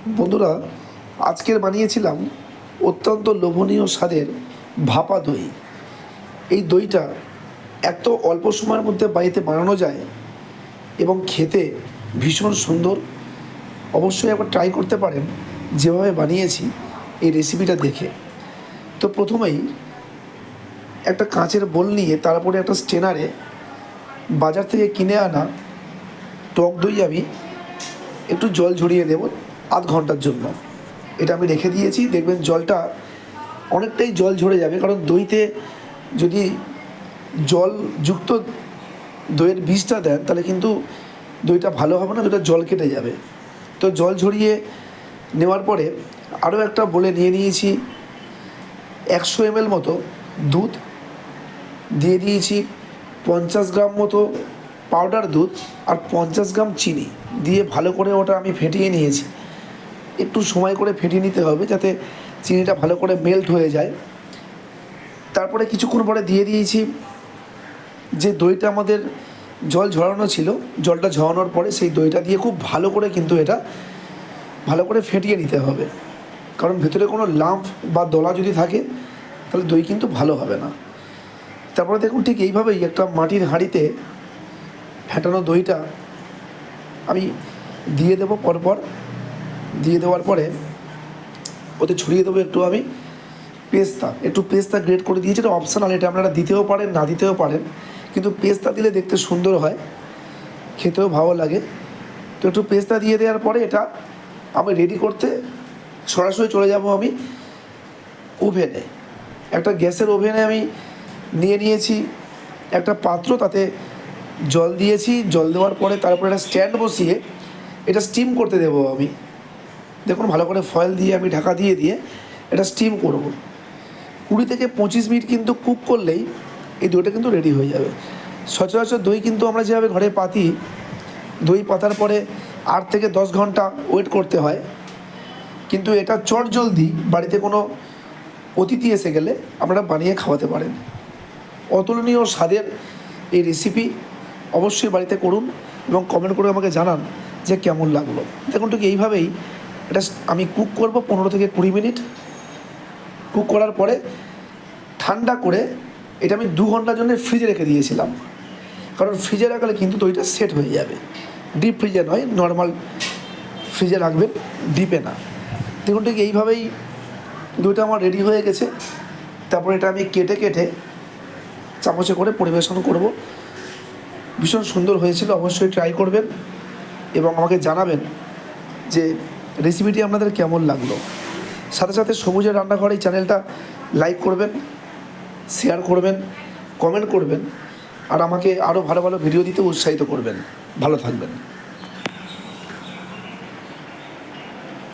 বন্ধুরা, আজকের বানিয়েছিলাম অত্যন্ত লোভনীয় স্বাদের ভাপা দই। এই দইটা এত অল্প সময়ের মধ্যে বাড়িতে বানানো যায় এবং খেতে ভীষণ সুন্দর। অবশ্যই একবার ট্রাই করতে পারেন যেভাবে বানিয়েছি এই রেসিপিটা দেখে। তো প্রথমেই একটা কাঁচের বোল নিয়ে তারপরে একটা স্ট্রেনারে বাজার থেকে কিনে আনা টক দই আমি একটু জল ঝরিয়ে দেব আধ ঘন্টার জন্য। এটা আমি রেখে দিয়েছি, দেখবেন জলটা অনেকটাই জল ঝরে যাবে, কারণ দইতে যদি জলযুক্ত দইয়ের বীজটা দেন তাহলে কিন্তু দইটা ভালো হবে না, দইটা জল কেটে যাবে। তো জল ঝরিয়ে নেওয়ার পরে আরও একটা বলে নিয়ে নিয়েছি 100 ml মতো দুধ, দিয়ে দিয়েছি 50 গ্রাম মতো পাউডার দুধ আর 50 গ্রাম চিনি দিয়ে ভালো করে ওটা আমি ফেটিয়ে নিয়েছি। একটু সময় করে ফেটিয়ে নিতে হবে যাতে চিনিটা ভালো করে মেল্ট হয়ে যায়। তারপরে কিছুক্ষণ পরে দিয়ে দিয়েছি যে দইটা আমাদের জল ঝরানো ছিল, জলটা ঝরানোর পরে সেই দইটা দিয়ে খুব ভালো করে কিন্তু এটা ভালো করে ফেটিয়ে নিতে হবে, কারণ ভেতরে কোনো লাম্প বা দলা যদি থাকে তাহলে দই কিন্তু ভালো হবে না। তারপরে দেখুন ঠিক এইভাবেই একটা মাটির হাঁড়িতে ফেটানো দইটা আমি দিয়ে দেবো পরপর। দিয়ে দেওয়ার পরে ওতে ছড়িয়ে দেবো আমি একটু পেস্তা গ্রেট করে দিয়েছি। এটা অপশনাল, এটা আপনারা দিতেও পারেন না দিতেও পারেন, কিন্তু পেস্তা দিলে দেখতে সুন্দর হয়, খেতেও ভালো লাগে। তো একটু পেস্তা দিয়ে দেওয়ার পরে এটা আমি রেডি করতে সরাসরি চলে যাব আমি ওভেনে। একটা গ্যাসের ওভেনে আমি নিয়ে নিয়েছি একটা পাত্র, তাতে জল দিয়েছি। জল দেওয়ার পরে তারপরে একটা স্ট্যান্ড বসিয়ে এটা স্টিম করতে দেবো আমি। দেখুন ভালো করে ফয়েল দিয়ে আমি ঢাকা দিয়ে এটা স্টিম করব 20 থেকে 25 মিনিট কিন্তু কুক করলেই এই দইটা কিন্তু রেডি হয়ে যাবে। সচরাচর দই কিন্তু আমরা যেভাবে ঘরে পাতি, দই পাতার পরে 8 থেকে 10 ঘন্টা ওয়েট করতে হয়, কিন্তু এটা চটজলদি বাড়িতে কোনো অতিথি এসে গেলে আপনারা বানিয়ে খাওয়াতে পারেন। অতুলনীয় স্বাদের এই রেসিপি অবশ্যই বাড়িতে করুন এবং কমেন্ট করে আমাকে জানান যে কেমন লাগলো। দেখুন ঠিক এইভাবেই এটা আমি কুক করব 15 থেকে 20 মিনিট। কুক করার পরে ঠান্ডা করে এটা আমি 2 ঘন্টার জন্য ফ্রিজে রেখে দিয়েছিলাম, কারণ ফ্রিজে রাখলে কিন্তু দইটা সেট হয়ে যাবে। ডিপ ফ্রিজে নয়, নর্মাল ফ্রিজে রাখবেন, ডিপে না। দেখুন ঠিক এইভাবেই দইটা আমার রেডি হয়ে গেছে। তারপরে এটা আমি কেটে কেটে চামচে করে পরিবেশন করব। ভীষণ সুন্দর হয়েছিল, অবশ্যই ট্রাই করবেন এবং আমাকে জানাবেন যে রেসিপিটি আপনাদের কেমন লাগলো। সাথে সাথে সবুজের রান্নাঘর এই চ্যানেলটা লাইক করবেন, শেয়ার করবেন, কমেন্ট করবেন আর আমাকে আরও ভালো ভালো ভিডিও দিতে উৎসাহিত করবেন। ভালো থাকবেন।